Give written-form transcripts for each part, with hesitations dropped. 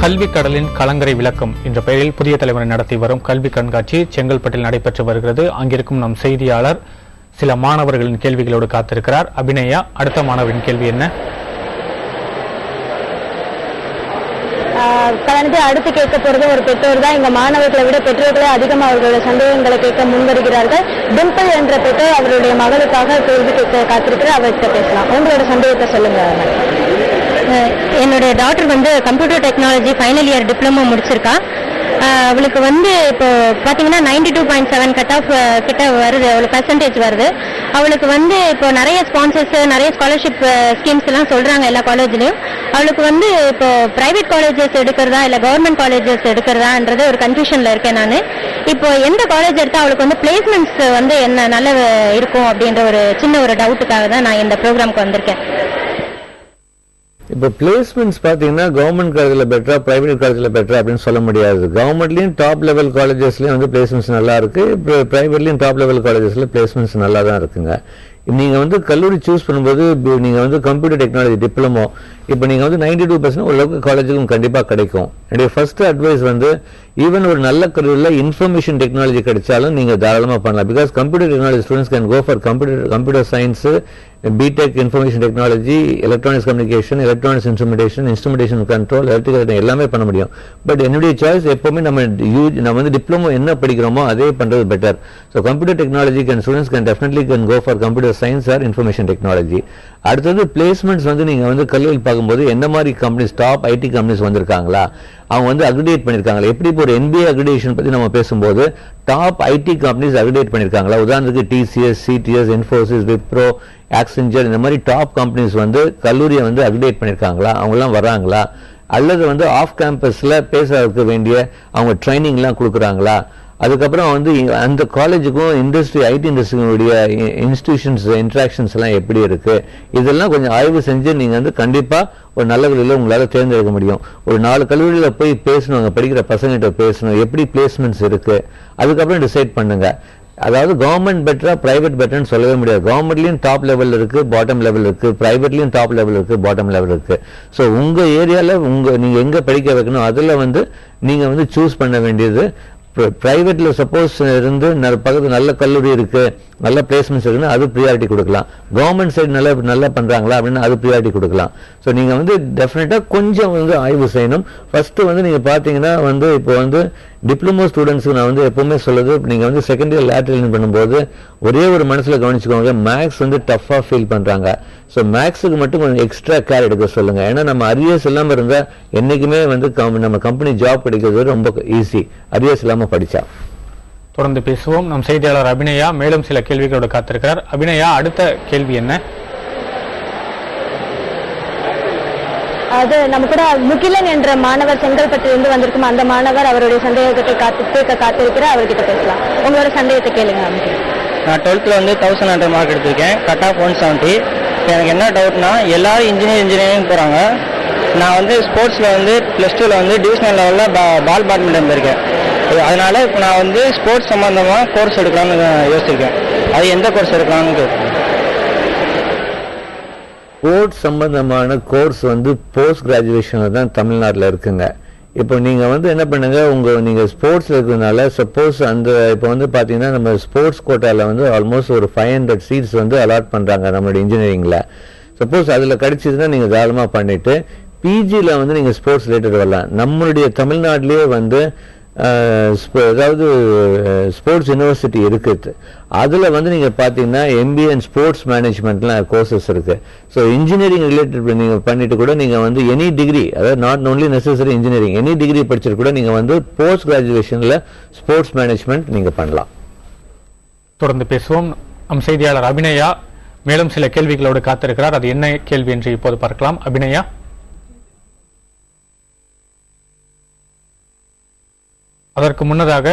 கல்வி கடலின் கலங்கரை விளக்கம் என்ற பெயரில் புதிய தலைமுறை நடத்தி வரும் கல்வி கண்காட்சி செங்கல்பட்டில் நடைபெற்று வருகிறது. அங்கிருக்கும் நம் செய்தியாளர் சில மாணவர்களின் கேள்விகளோடு காத்திருக்கிறார். அபிநயா, அடுத்த மாணவரின் கேள்வி என்ன? கலந்து அடுத்து கேட்க போறது ஒரு பெற்றோர் தான். இங்க மாணவர்களை விட பெற்றோர்களே அதிகமாக அவர்களுடைய சந்தேகங்களை கேட்க முன்வருகிறார்கள். டிம்பிள் என்ற பெற்றோர் அவருடைய மகளுக்காக கேள்வி கேட்க காத்திருக்கிறார். அவர்கிட்ட பேசலாம். உங்களோட சந்தேகத்தை சொல்லுங்க. என்னுடைய டாக்டர் வந்து computer technology final year diploma முடிச்சிருக்கா. அவளுக்கு வந்து இப்போ பார்த்தீங்கன்னா 92.7 கட் ஆஃப் கிட்ட வருது, அவளுக்கு பர்சன்டேஜ் வருது. அவளுக்கு வந்து இப்போ நிறைய ஸ்பான்சர்ஸ், நிறைய ஸ்காலர்ஷிப் ஸ்கீம்ஸ் எல்லாம் சொல்றாங்க எல்லா காலேஜ்லயும். அவளுக்கு வந்து இப்போ பிரைவேட் காலேஜஸ் எடுக்கிறதா இல்லை கவர்மெண்ட் காலேஜஸ் எடுக்கிறதான்றது ஒரு கன்ஃபியூஷன்ல இருக்கேன் நான். இப்போ எந்த காலேஜ் எடுத்தா அவளுக்கு வந்து பிளேஸ்மெண்ட்ஸ் வந்து என்ன நல்ல இருக்கும் அப்படின்ற ஒரு சின்ன ஒரு டவுட்டுக்காக தான் நான் இந்த ப்ரோக்ராம்க்கு வந்திருக்கேன். இப்போ பிளேஸ்மெண்ட்ஸ் பார்த்தீங்கன்னா கவர்மெண்ட் காலேஜில் பெட்டரா பிரைவேட் காலேஜில் பெட்டரா அப்படின்னு சொல்ல முடியாது. கவர்மெண்ட்லையும் டாப் லெவல் காலேஜஸ்லையும் வந்து பிளேஸ்மெண்ட்ஸ் நல்லா இருக்கு, பிரைவேட்லையும் டாப் லெவல் காலேஜஸ்ல பிளேஸ்மெண்ட்ஸ் நல்லா தான் இருக்குங்க. நீங்க வந்து கல்லூரி சூஸ் பண்ணும்போது நீங்க வந்து கம்ப்யூட்டர் டெக்னாலஜி டிப்ளமோ இப்போ நீங்க வந்து 92% ஓரளவுக்கு காலேஜுக்கும் கண்டிப்பா கிடைக்கும். என்னுடைய ஃபர்ஸ்ட் அட்வைஸ் வந்து ஈவன் ஒரு நல்ல கல்லூரியில் இன்ஃபர்மேஷன் டெக்னாலஜி கிடைச்சாலும் நீங்க தாராளமாக பண்ணலாம். Because computer technology students can go for computer science, BTech, information technology, electronics communication, electronics instrumentation control, electrical எல்லாமே பண்ண முடியும். பட் என்னுடைய சாய்ஸ் எப்பவுமே நம்ம வந்து டிப்ளமோ என்ன படிக்கிறோமோ அதே பண்றது better. So computer technology students can definitely can go for computer science or information technology. அடுத்தது பிளேஸ்மெண்ட்ஸ் வந்து நீங்க வந்து கல்லூரியில் பார்க்கும்போது என்ன மாதிரி கம்பெனிஸ், டாப் ஐடி கம்பெனிஸ் வந்திருக்காங்களா, அவங்க வந்து அக்ரிடேட் பண்ணிருக்காங்களா. எப்படி இப்போ ஒரு NBA அக்ரிடேஷன் பத்தி நம்ம பேசும்போது டாப் ஐடி கம்பெனிஸ் அக்ரிடேட் பண்ணிருக்காங்களா. உதாரணத்துக்கு TCS, CTS, Infosys, Wipro, Accenture இந்த மாதிரி டாப் கம்பெனிஸ் வந்து கல்லூரியை வந்து அக்ரிடேட் பண்ணிருக்காங்களா, அவங்க எல்லாம் வர்றாங்களா. அல்லது வந்து ஆஃப் கேம்பஸ்ல பேச வேண்டிய அவங்க ட்ரைனிங் எல்லாம் கொடுக்குறாங்களா. அதுக்கப்புறம் வந்து அந்த காலேஜுக்கும் ஐடி இண்டஸ்ட்ரியுடைய இன்ஸ்டிடியூஷன்ஸ் இன்ட்ராக்ஷன்ஸ் எல்லாம் எப்படி இருக்கு, இதெல்லாம் கொஞ்சம் ஆய்வு செஞ்சு நீங்க வந்து கண்டிப்பா ஒரு நல்ல கல்லூரியில் உங்களால தேர்ந்தெடுக்க முடியும். ஒரு 4 கல்லூரியில போய் பேசணும், அங்க படிக்கிற பசங்கிட்ட பேசணும், எப்படி பிளேஸ்மெண்ட்ஸ் இருக்கு, அதுக்கப்புறம் டிசைட் பண்ணுங்க. அதாவது கவர்மெண்ட் பெட்டரா பிரைவேட் பெட்டர்னு சொல்லவே முடியாது. கவர்மெண்ட்லயும் டாப் லெவல் இருக்கு, பாட்டம் லெவல் இருக்கு, பிரைவேட்லயும் டாப் லெவல் இருக்கு, பாட்டம் லெவல் இருக்கு. ஸோ உங்க ஏரியால நீங்க எங்க படிக்க வைக்கணும் அதுல வந்து நீங்க வந்து சூஸ் பண்ண வேண்டியது. பிரைவேட்ல சப்போஸ் இருந்து பக்கத்து நல்ல கல்லூரி இருக்கு, நல்ல பிளேஸ்மெண்ட்ஸ் இருக்குன்னா அது ப்ரியாரிட்டி கொடுக்கலாம். கவர்மெண்ட் சைடு நல்லா பண்றாங்களா அப்படின்னு அது ப்ரியாரிட்டி கொடுக்கலாம். ஸோ நீங்க வந்து டெஃபினட்டா கொஞ்சம் வந்து ஆய்வு செய்யணும். ஃபர்ஸ்ட் வந்து நீங்க பாத்தீங்கன்னா வந்து இப்போ வந்து டிப்ளமோ ஸ்டூடெண்ட்ஸ்க்கு நான் வந்து எப்பவுமே சொல்லுது, நீங்க வந்து செகண்ட் இயர் லேட்டரல் பண்ணும்போது ஒரே ஒரு மனசுல கவனிச்சுக்கோங்க, மேக்ஸ் வந்து டஃபா ஃபீல் பண்றாங்க. ஸோ மேக்ஸுக்கு மட்டும் கொஞ்சம் எக்ஸ்ட்ரா கேர் எடுக்க சொல்லுங்க. ஏன்னா நம்ம அரியர்ஸ் இல்லாம இருந்தா என்னைக்குமே வந்து நம்ம கம்பெனி ஜாப் கிடைக்கிறது ரொம்ப ஈஸி, அரியர்ஸ் இல்லாம படிச்சா. தொடர்ந்து பேசுவோம். நம் செய்தியாளர் அபிநயா மேலும் சில கேள்விகளோடு காத்திருக்கிறார். அபிநயா, அடுத்த கேள்வி என்ன? அது நம்ம கூட முகிலன் என்ற மாணவர் செங்கல்பட்டிலிருந்து வந்திருக்கும். அந்த மாணவர் அவருடைய சந்தேகத்தை கேட்க காத்திருக்கிறார். அவர்கிட்ட பேசலாம். உங்களோட சந்தேகத்தை கேளுங்க. நான் 12th வந்து 1100 மார்க் எடுத்திருக்கேன், கட் ஆஃப் 170. எனக்கு என்ன டவுட்னா எல்லாரும் இன்ஜினியரிங் போகிறாங்க. நான் வந்து ஸ்போர்ட்ஸில் வந்து +2ல் வந்து டிவிஷனல் லெவலில் பால் பேட்மிண்டன் போயிருக்கேன். அதனால இப்போ நான் வந்து ஸ்போர்ட்ஸ் சம்மந்தமாக கோர்ஸ் எடுக்கலாம்னு யோசிச்சிருக்கேன். அது எந்த கோர்ஸ் எடுக்கலாம்னு கேட்குறேன். ஸ்போர்ட்ஸ் சம்பந்தமான கோர்ஸ் வந்து போஸ்ட் கிராஜுவேஷன்ல தான் தமிழ்நாட்டில் இருக்குங்க. இப்போ நீங்க வந்து என்ன பண்ணுங்க, நீங்க ஸ்போர்ட்ஸ்ல இருக்கிறதுனால சப்போஸ் அந்த இப்போ வந்து பாத்தீங்கன்னா நம்ம ஸ்போர்ட்ஸ் கோட்டால வந்து ஆல்மோஸ்ட் ஒரு 500 சீட்ஸ் வந்து அலாட் பண்றாங்க நம்மளுடைய இன்ஜினியரிங்ல. சப்போஸ் அதுல கிடைச்சதுன்னா நீங்க தாராளமா பண்ணிட்டு பிஜில வந்து நீங்க ஸ்போர்ட்ஸ் ரிலேட்டட் வரலாம். நம்மளுடைய தமிழ்நாட்டிலேயே வந்து அதாவது ஸ்போர்ட்ஸ் யூனிவர்சிட்டி இருக்குது. அதுல வந்து நீங்க பாத்தீங்கன்னா MBA அண்ட் ஸ்போர்ட்ஸ் மேனேஜ்மெண்ட்லாம் கோர்சஸ் இருக்கு. ஸோ இன்ஜினியரிங் ரிலேட்டட் நீங்க பண்ணிட்டு கூட நீங்க வந்து எனி டிகிரி, அதாவது not only necessary engineering, any degree படிச்சுட்டு கூட நீங்க வந்து போஸ்ட் கிராஜுவேஷன்ல ஸ்போர்ட்ஸ் மேனேஜ்மெண்ட் நீங்க பண்ணலாம். தொடர்ந்து பேசுவோம். நம் செய்தியாளர் அபிநயா மேலும் சில கேள்விகளோடு காத்திருக்கிறார். அது என்ன கேள்வி என்று இப்போது பார்க்கலாம். அபிநயா, அதற்கு முன்னதாக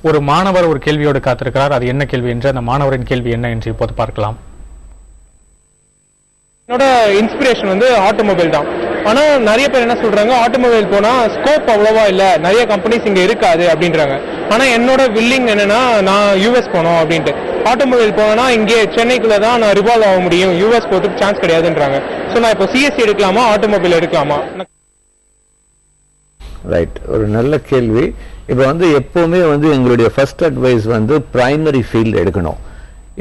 ஒரு மாணவர் ஒரு கேள்வியோடு காத்திருக்கிறார். அது என்ன கேள்வி என்று, அந்த மாணவரின் கேள்வி என்ன என்று இப்போது பார்க்கலாம். என்னோட இன்ஸ்பிரேஷன் வந்து ஆட்டோமொபைல் தான். ஆனா நிறைய பேர் என்ன சொல்றாங்க, ஆட்டோமொபைல் போனா ஸ்கோப் அவ்வளவா இல்ல, நிறைய கம்பெனிஸ் இங்க இருக்காது அப்படின்றாங்க. ஆனா என்னோட வில்லிங் என்னன்னா நான் US போனோம் அப்படின்ட்டு. ஆட்டோமொபைல் போனா இங்கே சென்னைக்குள்ள தான் நான் ரிவால்வ் ஆக முடியும், US போறதுக்கு சான்ஸ் கிடையாதுன்றாங்க. ஸோ நான் இப்போ CSC எடுக்கலாமா, ஆட்டோமொபைல் எடுக்கலாமா? ரைட், ஒரு நல்ல கேள்வி. இப்போ வந்து எப்பவுமே வந்து எங்களுடைய ஃபர்ஸ்ட் அட்வைஸ் வந்து பிரைமரி ஃபீல்டு எடுக்கணும்.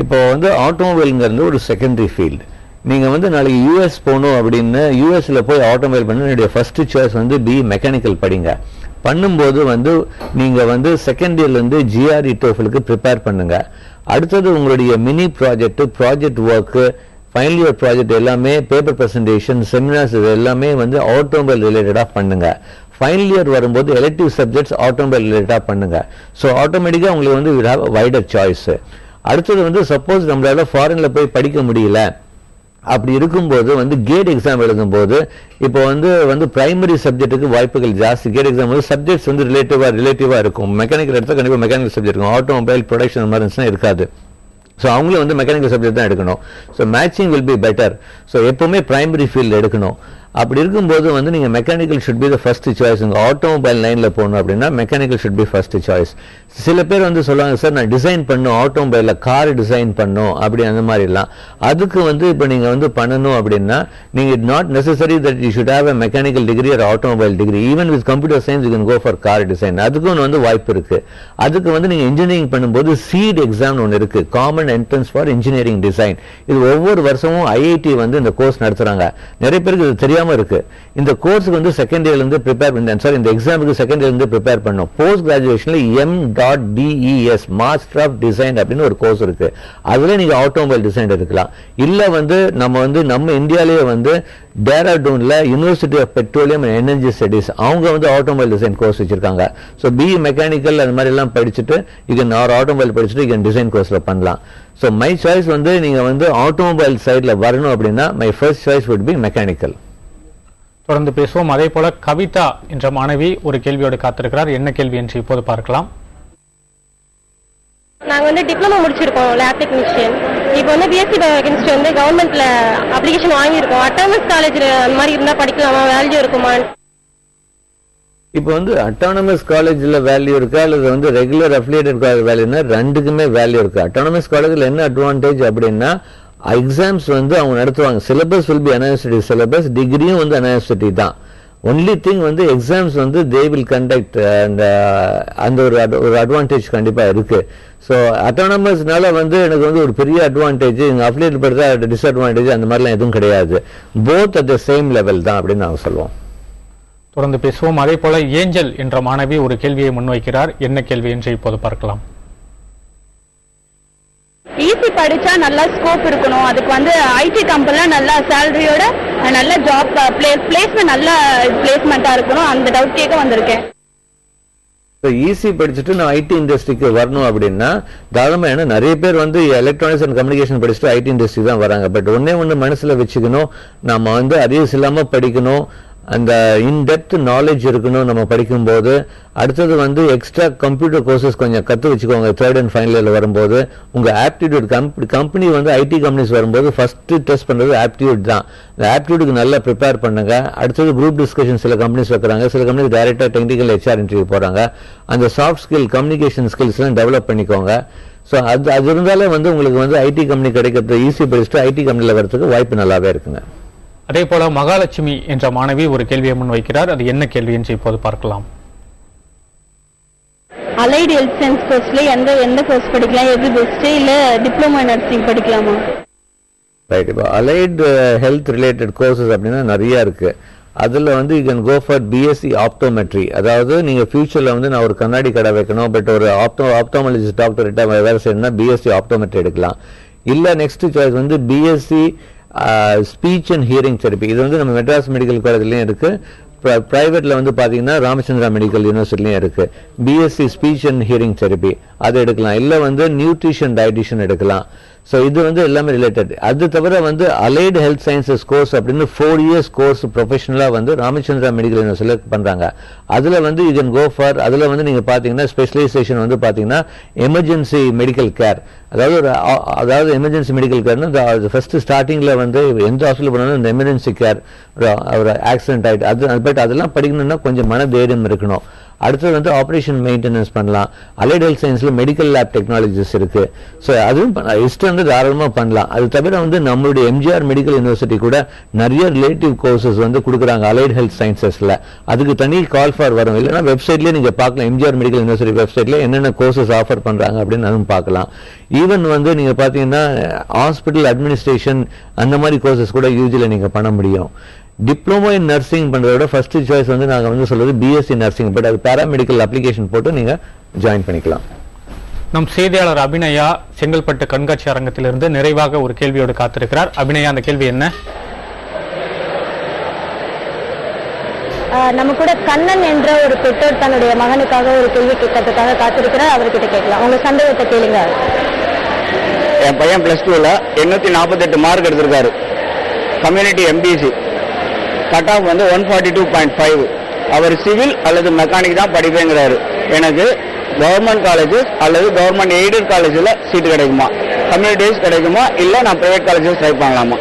இப்போ வந்து ஆட்டோமொபைலுங்கிறது ஒரு செகண்டரி ஃபீல்டு. நீங்க வந்து நாளைக்கு யூஎஸ் போகணும் அப்படின்னு யூஎஸ்ல போய் ஆட்டோமொபைல் பண்ண என்னுடைய ஃபர்ஸ்ட் சாய்ஸ் வந்து பி மெக்கானிக்கல் படிங்க. பண்ணும்போது வந்து நீங்க வந்து செகண்ட் இயர்ல இருந்து ஜிஆர்இ டோஃபலுக்கு ப்ரிப்பேர் பண்ணுங்க. அடுத்தது உங்களுடைய mini project work, final year project எல்லாமே, பேப்பர் ப்ரெசன்டேஷன், செமினார்ஸ், இது எல்லாமே வந்து ஆட்டோமொபைல் ரிலேட்டடா பண்ணுங்க. ஃபைனல் இயர் வரும்போது எலெக்டிவ் சப்ஜெக்ட்ஸ் ஆட்டோமொபைல் ரிலேட்டடா பண்ணுங்க. ஸோ ஆட்டோமேட்டிக்கா உங்களுக்கு வந்து வில் ஹேவ் வைடர் சாய்ஸ். அடுத்தது வந்து சப்போஸ் நம்மளால ஃபாரின்ல போய் படிக்க முடியல, அப்படி இருக்கும்போது வந்து கேட் எக்ஸாம் எழுதும்போது இப்போ வந்து பிரைமரி சப்ஜெக்ட்டுக்கு வாய்ப்புகள் ஜாஸ்தி. கேட் எக்ஸாம் வந்து சப்ஜெக்ட்ஸ் வந்து ரிலேட்டிவா இருக்கும். மெக்கானிக்கல் எடுத்தால் கண்டிப்பாக மெக்கானிக்கல் சப்ஜெக்ட் இருக்கும். ஆட்டோமொபைல் ப்ரொடக்ஷன் மாதிரி இருந்துச்சுன்னா இருக்காது. ஸோ அவங்களும் வந்து மெக்கானிக்கல் சப்ஜெக்ட் தான் எடுக்கணும். So matching will be better. So எப்பவுமே பிரைமரி ஃபீல்டு எடுக்கணும். அப்படி இருக்கும்போது வந்து நீங்க mechanical should be the first choice. Automobile லைன்ல போகணும் அப்படின்னா mechanical should be first choice. சில பேர் வந்து சொல்லுவாங்க, சார் நான் டிசைன் பண்ணும், ஆட்டோமொபைல கார் டிசைன் பண்ணும் அப்படி, அந்த மாதிரிலாம். அதுக்கு வந்து இப்போ நீங்க வந்து பண்ணணும் அப்படின்னா நீங்க not necessary that you should have a mechanical degree or automobile degree. Even with computer science you can go for car design. அதுக்கும் வந்து வாய்ப்பு இருக்கு. அதுக்கு வந்து நீங்க இன்ஜினியரிங் பண்ணும்போது சீட் எக்ஸாம் ஒன்று இருக்கு, common entrance for engineering design. இது ஒவ்வொரு வருஷமும் ஐஐடி வந்து இந்த கோர்ஸ் நடத்துறாங்க. நிறைய பேருக்கு இது தெரியாம இருக்கு. இந்த கோர்ஸுக்கு வந்து செகண்ட் இயர்ல இருந்து ப்ரிப்பேர் பண்ணேன் சார், இந்த எக்ஸாமுக்கு செகண்ட் இயர்ல இருந்து ப்ரிப்பேர் பண்ணோம். போஸ்ட் கிராஜுவேஷன்ல M.DES மாஸ்டர் ஆஃப் டிசைன் அப்படின்னு ஒரு கோர்ஸ் இருக்கு. அதுல நீங்க ஆட்டோமொபைல் டிசைன் எடுக்கலாம். இல்ல வந்து நம்ம இந்தியாலேயே வந்து டேராடூன்ல university of petroleum and energy studies அவங்க வந்து ஆட்டோமொபைல் டிசைன் கோர்ஸ் வச்சிருக்காங்க. ஸோ பிஇ மெக்கானிக்கல் அது மாதிரி எல்லாம் படிச்சுட்டு ஆட்டோமொபைல் படிச்சுட்டு இங்க டிசைன் கோர்ஸ்ல பண்ணலாம். ஸோ மை சாய்ஸ் வந்து நீங்க வந்து ஆட்டோமொபைல் சைட்ல வரணும் அப்படின்னா my first choice would be mechanical. தொடர்ந்து பேசுவோம். அதே போல கவிதா என்ற மாணவி ஒரு கேள்வியோடு காத்திருக்கிறார். என்ன கேள்வி என்று இப்போது பார்க்கலாம். நாங்க வந்து டிப்ளமோ முடிச்சிருக்கோம் லேப் டெக்னீஷியன். இப்போ வந்து பிஎஸ்சி பயோகெமிஸ்ட்ரி வந்து கவர்மெண்ட்ல அப்ளிகேஷன் வாங்கியிருக்கோம். அட்டானமஸ் காலேஜ்ல அந்த மாதிரி இருந்தா படிக்கலாமா, வேல்யூ இருக்குமா? இப்போ வந்து அட்டானமஸ் காலேஜ்ல வேல்யூ இருக்கா அல்லது வந்து ரெகுலர் அஃபிலியேட்டட் காலேஜ் வேல்யூனா ரெண்டுக்குமே வேல்யூ இருக்கு. அட்டானமஸ் காலேஜ்ல என்ன அட்வான்டேஜ் அப்படின்னா எக்ஸாம்ஸ் வந்து அவங்க நடத்துவாங்க. Syllabus will be university syllabus, டிகிரியும் வந்து யூனிவர்சிட்டி தான். ஒன்லி திங் வந்து எக்ஸாம்ஸ் வந்து தே வில் கண்டக்ட். அந்த ஒரு அட்வான்டேஜ் கண்டிப்பா இருக்கு. ஸோ அட்டானமஸ்னால வந்து எனக்கு வந்து ஒரு பெரிய அட்வான்டேஜ், இங்கே அஃபிலியேட் படுத்தா டிஸ்அட்வான்டேஜ் அந்த மாதிரிலாம் எதுவும் கிடையாது. Both at the same level தான் அப்படின்னு நாங்கள் சொல்லுவோம். தொடர்ந்து பேசுவோம். அதே போல ஏஞ்சல் என்ற மாணவி ஒரு கேள்வியை முன்வைக்கிறார். என்ன கேள்வி என்று இப்போது பார்க்கலாம். ஈஸி படிச்சா நல்லா ஸ்கோப் இருக்கணும். அதுக்கு வந்து ஐடி கம்பெனில நல்ல சேலரியோட நல்ல ஜாப் பிளேஸ்மெண்ட் நல்ல பிளேஸ்மெண்டா இருக்கணும். அந்த டவுட் கேட்க வந்திருக்கேன். ஈஸி படிச்சுட்டு நான் ஐடி இண்டஸ்ட்ரிக்கு வரணும் அப்படின்னா தாராளமா, ஏன்னா நிறைய பேர் வந்து எலக்ட்ரானிக்ஸ் அண்ட் கம்யூனிகேஷன் படிச்சுட்டு ஐடி இண்டஸ்ட்ரி தான் வராங்க. பட் ஒண்ணு மனசுல வச்சுக்கணும், நம்ம வந்து அரியர்ஸ் இல்லாம படிக்கணும், அந்த இன்டெப்த் நாலேஜ் இருக்கணும் நம்ம படிக்கும்போது. அடுத்தது வந்து எக்ஸ்ட்ரா கம்ப்யூட்டர் கோர்சஸ் கொஞ்சம் கற்று வச்சுக்கோங்க. தேர்ட் அண்ட் ஃபைனல் இயர்ல வரும்போது உங்க ஆப்டிடியூட் கம்பெனி வந்து ஐடி கம்பெனிஸ் வரும்போது ஃபர்ஸ்ட் டெஸ்ட் பண்றது ஆப்டிடியூட் தான். இந்த ஆப்டிடியூடுக்கு நல்லா ப்ரிப்பேர் பண்ணுங்க. அடுத்தது குரூப் டிஸ்கஷன் சில கம்பெனிஸ் வைக்கிறாங்க, சில கம்பெனி டைரக்டா டெக்னிக்கல் HR இன்டர்வியூ போறாங்க. அந்த சாஃப்ட் ஸ்கில் கம்யூனிகேஷன் ஸ்கில்ஸ் எல்லாம் டெவலப் பண்ணிக்கோங்க. ஸோ அது இருந்தாலே வந்து உங்களுக்கு வந்து ஐடி கம்பெனி கிடைக்கிறது ஈஸி படிச்சுட்டு ஐடி கம்பெனியில் வரதுக்கு வாய்ப்பு நல்லாவே இருக்குங்க. அதே போல மகாலட்சுமி என்ற மாணவி ஒரு கேள்வியை முன்வைக்கிறார். அது என்ன கேள்வி என்று இப்போது பார்க்கலாம். அலைடு ஹெல்த் சயின்ஸ் கோர்ஸ்ல எந்த கோர்ஸ் படிக்கலாம், எது பெஸ்ட், இல்ல டிப்ளமோ நர்சிங் படிக்கலாமா? ரைட், இப்போ அலைடு ஹெல்த் ரிலேட்டட் கோர்சஸ் அப்படின்னா நிறைய இருக்கு. அதுல வந்து you can go for BSc optometry. அதாவது நீங்க ஃபியூச்சர்ல வந்து நான் ஒரு கண்ணாடி கடை வைக்கணும், பட் ஒரு ஆப்டோமாலஜிஸ்ட் டாக்டர்கிட்ட வேலை செய்யணும்னா பிஎஸ்சி ஆப்டோமெட்ரி எடுக்கலாம். இல்ல நெக்ஸ்ட் சாய்ஸ் வந்து BSc speech and hearing therapy. இது வந்து நம்ம மெட்ராஸ் மெடிக்கல் காலேஜ்லயும் இருக்கு. பிரைவேட்ல வந்து பாத்தீங்கன்னா ராமச்சந்திரா மெடிக்கல் யூனிவர்சிட்டிலையும் இருக்கு. BSc speech and hearing therapy அது எடுக்கலாம். இல்ல வந்து நியூட்ரிஷன் டயட்டிஷியன் எடுக்கலாம். ஸோ இது வந்து எல்லாமே ரிலேட்டட். அது தவிர வந்து அலைடு ஹெல்த் சயின்சஸ் கோர்ஸ் அப்படின்னு 4 years கோர்ஸ் ப்ரொஃபஷனலா வந்து ராமச்சந்திரா மெடிக்கல் யூனிவர்சிட்டியில் பண்றாங்க. அதுல வந்து யூ கேன் கோ ஃபார், அதுல வந்து நீங்க பாத்தீங்கன்னா ஸ்பெஷலைசேஷன் வந்து பாத்தீங்கன்னா எமர்ஜென்சி மெடிக்கல் கேர். அதாவது எமர்ஜென்சி மெடிக்கல் கேர்னா ஃபர்ஸ்ட் ஸ்டார்டிங்ல வந்து எந்த ஹாஸ்பிட்டல் போனாலும் இந்த எமர்ஜென்சி கேர், ஒரு ஆக்சிடென்ட் ஆயிட்டு அது, பட் அதெல்லாம் படிக்கணும்னா கொஞ்சம் மன தைரியம் இருக்கணும். அடுத்தது வந்து ஆபரேஷன் மெயின்டெனன்ஸ் பண்ணலாம். அலைட் ஹெல்த் சயின்ஸ்ல மெடிக்கல் லேப் டெக்னாலஜிஸ் இருக்கு. ஸோ அதுவும் இஷ்டம் வந்து தாராளமாக பண்ணலாம். அது தவிர வந்து நம்மளுடைய எம்ஜிஆர் மெடிக்கல் யூனிவர்சிட்டி கூட நிறைய ரிலேட்டிவ் கோர்சஸ் வந்து கொடுக்குறாங்க அலைட் ஹெல்த் சயின்சஸ்ல. அதுக்கு தனி கால் ஃபார் வரும். இல்லைன்னா வெப்சைட்லேயே நீங்க பார்க்கலாம், எம்ஜிஆர் மெடிக்கல் யூனிவர்சிட்டி வெப்சைட்ல என்னென்ன கோர்சஸ் ஆஃபர் பண்றாங்க அப்படின்னு அதுவும் பார்க்கலாம். ஈவன் வந்து நீங்க பாத்தீங்கன்னா ஹாஸ்பிட்டல் அட்மினிஸ்ட்ரேஷன் அந்த மாதிரி கோர்சஸ் கூட யூஜில நீங்க பண்ண முடியும். டிப்ளமோ இன் நர்சிங் பண்றதோட ஃபர்ஸ்ட் சாய்ஸ் வந்து நாங்க வந்து சொல்றது பிஎஸ்சி நர்சிங். பட் அது பேராமெடிக்கல் அப்ளிகேஷன் போட்டு நீங்க ஜாயின் பண்ணிக்கலாம். நம் செய்தியாளர் அபிநயா செங்கல்பட்டு கண்காட்சி அரங்கத்திலிருந்து நிறைவாக ஒரு கேள்வியோடு காத்திருக்கிறார். அபிநயா, அந்த கேள்வி என்ன? நம்ம கூட கண்ணன் என்ற ஒரு பெற்றோர் தன்னுடைய மகனுக்காக ஒரு கேள்வி கேட்கறதுக்காக காத்திருக்கிறார். அவர்கிட்ட கேட்கலாம். உங்க சந்தேகத்தை கேளுங்க. என் பையன் +2ல 848 மார்க் எடுத்திருக்காரு. கம்யூனிட்டி எம்பிசி கட் ஆஃப் வந்து 142.5. அவர் சிவில் அல்லது மெக்கானிக் தான் படிப்பேங்கிறாரு. எனக்கு கவர்மெண்ட் காலேஜஸ் அல்லது கவர்மெண்ட் எய்டட் காலேஜில் சீட்டு கிடைக்குமா, கம்யூனிட்டிஸ் கிடைக்குமா, இல்லை நான் பிரைவேட் காலேஜஸ் ட்ரை பண்ணலாமா?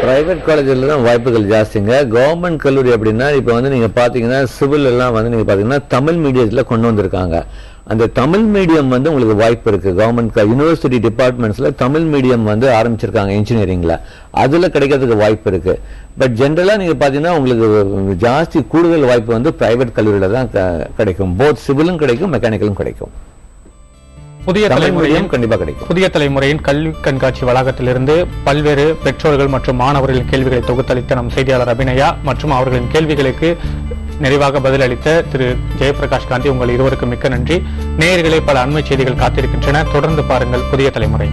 பிரைவேட் காலேஜில் தான் வாய்ப்புகள் ஜாஸ்திங்க. கவர்மெண்ட் கல்லூரி அப்படின்னா இப்போ வந்து நீங்க பாத்தீங்கன்னா சிவில் எல்லாம் வந்து நீங்க பாத்தீங்கன்னா தமிழ் மீடியத்துல கொண்டு வந்திருக்காங்க. அந்த தமிழ் மீடியம் வந்து உங்களுக்கு வாய்ப்பு இருக்கு. கவர்மெண்ட் யூனிவர்சிட்டி டிபார்ட்மெண்ட்ஸ்ல தமிழ் மீடியம் வந்து ஆரம்பிச்சிருக்காங்க இன்ஜினியரிங்ல. அதுல கிடைக்கிறதுக்கு வாய்ப்பு இருக்கு. பட் ஜென்ரலா நீங்க பாத்தீங்கன்னா உங்களுக்கு ஜாஸ்தி கூடுதல் வாய்ப்பு வந்து பிரைவேட் கல்லூரியில தான் கிடைக்கும். போத் சிவிலும் கிடைக்கும், மெக்கானிக்கலும் கிடைக்கும். புதிய தலைமுறையும் கண்டிப்பா கிடைக்கும். புதிய தலைமுறையின் கல்வி கண்காட்சி வளாகத்திலிருந்து பல்வேறு பெற்றோர்கள் மற்றும் மாணவர்களின் கேள்விகளை தொகுத்தளித்த நம் செய்தியாளர் அபிநயா மற்றும் அவர்களின் கேள்விகளுக்கு நிறைவாக பதிலளித்த திரு ஜெயபிரகாஷ் காந்தி, உங்கள் இருவருக்கும் மிக்க நன்றி. நேயர்களே, பல அண்மை செய்திகள் காத்திருக்கின்றன. தொடர்ந்து பாருங்கள் புதிய தலைமுறை.